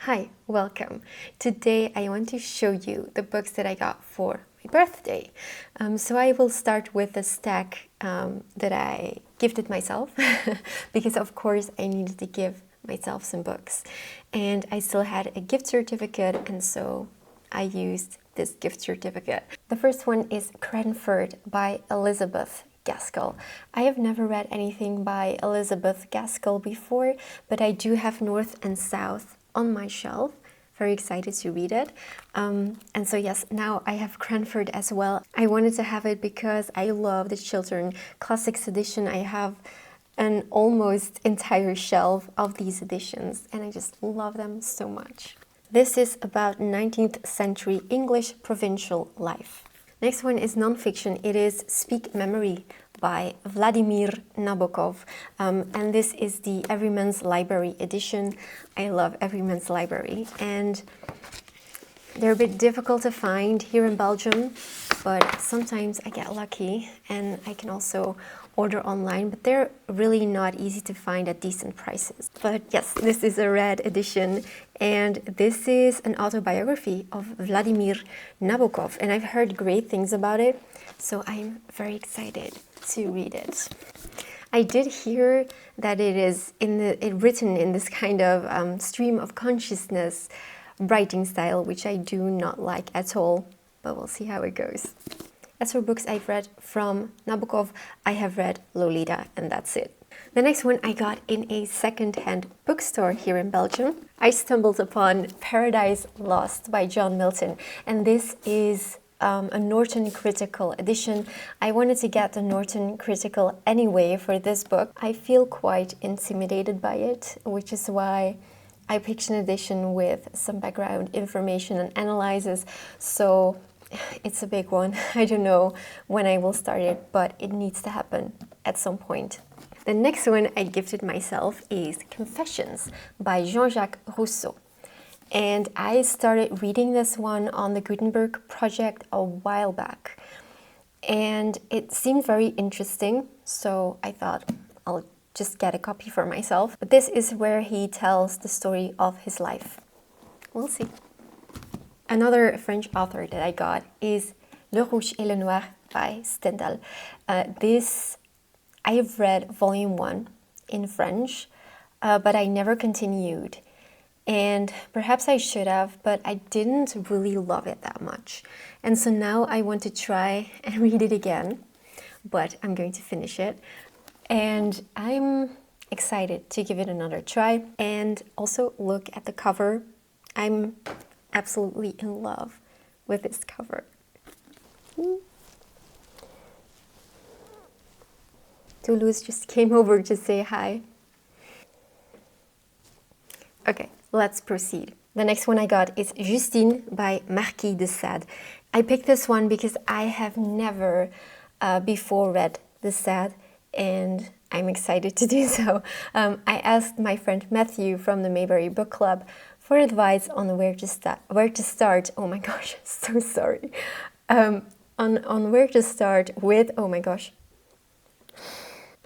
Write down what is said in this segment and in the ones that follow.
Hi, welcome. Today I want to show you the books that I got for my birthday. So I will start with the stack that I gifted myself because of course I needed to give myself some books. And I still had a gift certificate, and so I used this gift certificate. The first one is Cranford by Elizabeth Gaskell. I have never read anything by Elizabeth Gaskell before, but I do have North and South on my shelf. Very excited to read it. And so yes, now I have Cranford as well. I wanted to have it because I love the Chiltern Classics edition. I have an almost entire shelf of these editions, and I just love them so much. This is about 19th century English provincial life. Next one is nonfiction. It is Speak Memory by Vladimir Nabokov. And this is the Everyman's Library edition. I love Everyman's Library. And they're a bit difficult to find here in Belgium, but sometimes I get lucky and I can also order online, but they're really not easy to find at decent prices. But yes, this is a red edition, and this is an autobiography of Vladimir Nabokov, and I've heard great things about it, so I'm very excited to read it. I did hear that it is written in this kind of stream of consciousness writing style, which I do not like at all, but we'll see how it goes. As for books I've read from Nabokov, I have read Lolita, and that's it. The next one I got in a second-hand bookstore here in Belgium. I stumbled upon Paradise Lost by John Milton, and this is a Norton Critical edition. I wanted to get the Norton Critical anyway for this book. I feel quite intimidated by it, which is why I picked an edition with some background information and analysis, so it's a big one. I don't know when I will start it, but it needs to happen at some point. The next one I gifted myself is Confessions by Jean-Jacques Rousseau. And I started reading this one on the Gutenberg project a while back. And it seemed very interesting, so I thought I'll just get a copy for myself. But this is where he tells the story of his life. We'll see. Another French author that I got is Le Rouge et le Noir by Stendhal. This I have read volume 1 in French, but I never continued. And perhaps I should have, but I didn't really love it that much. And so now I want to try and read it again, but I'm going to finish it. And I'm excited to give it another try. And also look at the cover. I'm absolutely in love with this cover. Toulouse just came over to say hi. Okay, let's proceed. The next one I got is Justine by Marquis de Sade. I picked this one because I have never before read de Sade, and I'm excited to do so. I asked my friend Matthew from the Maybury Book Club for advice on where to start. Oh my gosh, so sorry. On where to start with. Oh my gosh.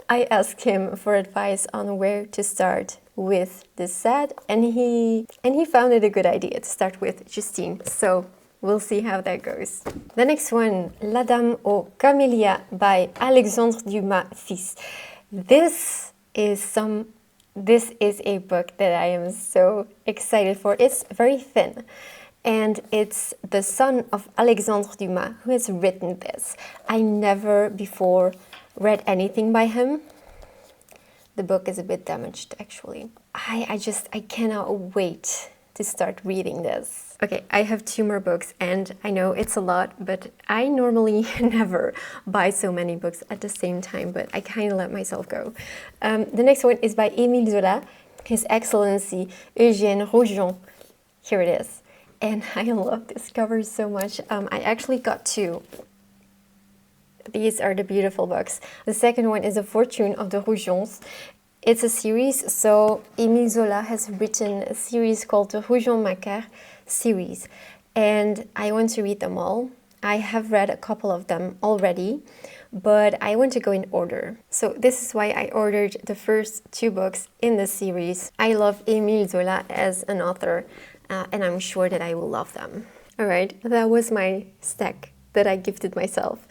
I asked him for advice on where to start with de Sade, and he found it a good idea to start with Justine. So we'll see how that goes. The next one, La Dame aux Camélias by Alexandre Dumas fils. This is a book that I am so excited for. It's very thin, and it's the son of Alexandre Dumas who has written this. I never before read anything by him. The book is a bit damaged, actually. I cannot wait to start reading this. Okay, I have 2 more books, and I know it's a lot, but I normally never buy so many books at the same time, but I kind of let myself go. The next one is by Émile Zola, His Excellency Eugène Rougon. Here it is. And I love this cover so much. I actually got 2. These are the beautiful books. The second one is The Fortune of the Rougons. It's a series, so Émile Zola has written a series called the Rougon-Macquart series, and I want to read them all. I have read a couple of them already, but I want to go in order. So this is why I ordered the first 2 books in the series. I love Émile Zola as an author, and I'm sure that I will love them. All right, that was my stack that I gifted myself.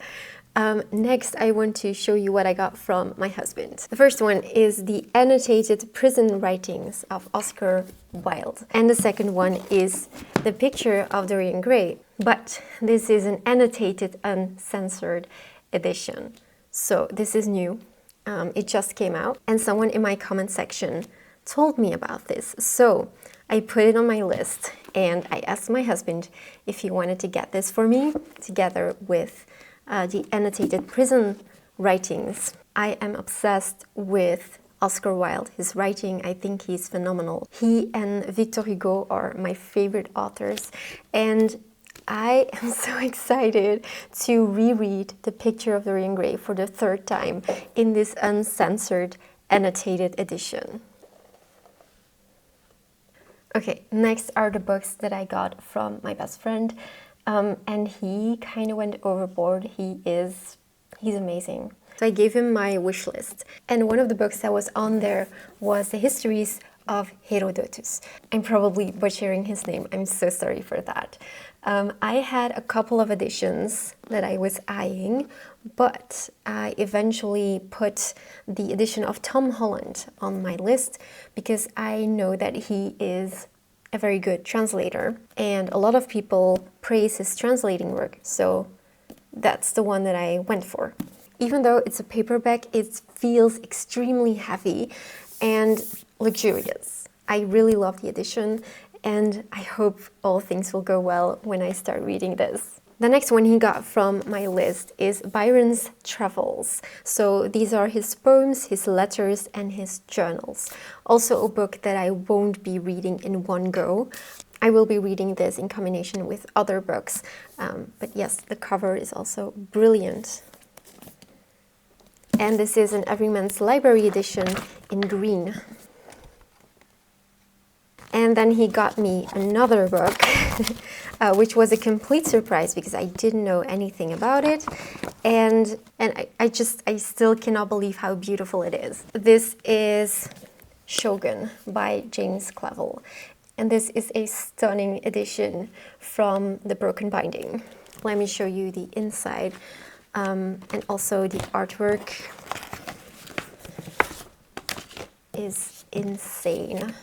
Next, I want to show you what I got from my husband. The first one is the annotated prison writings of Oscar Wilde. And the second one is the picture of Dorian Gray. But this is an annotated, uncensored edition. So this is new. It just came out. And someone in my comment section told me about this. So I put it on my list and I asked my husband if he wanted to get this for me together with the annotated prison writings. I am obsessed with Oscar Wilde. His writing, I think he's phenomenal. He and Victor Hugo are my favorite authors, and I am so excited to reread The Picture of Dorian Gray for the 3rd time in this uncensored annotated edition. Okay, next are the books that I got from my best friend. And he kind of went overboard. He's amazing. So I gave him my wish list. And one of the books that was on there was The Histories of Herodotus. I'm probably butchering his name. I'm so sorry for that. I had a couple of editions that I was eyeing, but I eventually put the edition of Tom Holland on my list because I know that he is a very good translator, and a lot of people praise his translating work, so that's the one that I went for. Even though it's a paperback, it feels extremely heavy and luxurious. I really love the edition, and I hope all things will go well when I start reading this. The next one he got from my list is Byron's Travels. So these are his poems, his letters, and his journals. Also a book that I won't be reading in one go. I will be reading this in combination with other books. But yes, the cover is also brilliant. And this is an Everyman's Library edition in green. And then he got me another book, which was a complete surprise because I didn't know anything about it. And I still cannot believe how beautiful it is. This is Shogun by James Clavell. And this is a stunning edition from the Broken Binding. Let me show you the inside and also the artwork is insane.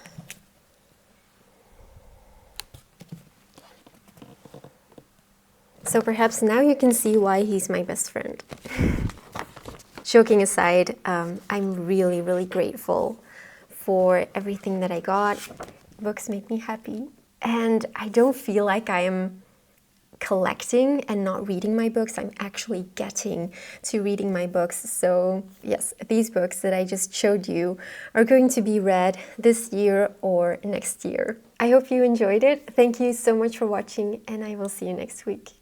So perhaps now you can see why he's my best friend. Joking aside, I'm really, really grateful for everything that I got. Books make me happy. And I don't feel like I am collecting and not reading my books. I'm actually getting to reading my books. So yes, these books that I just showed you are going to be read this year or next year. I hope you enjoyed it. Thank you so much for watching, and I will see you next week.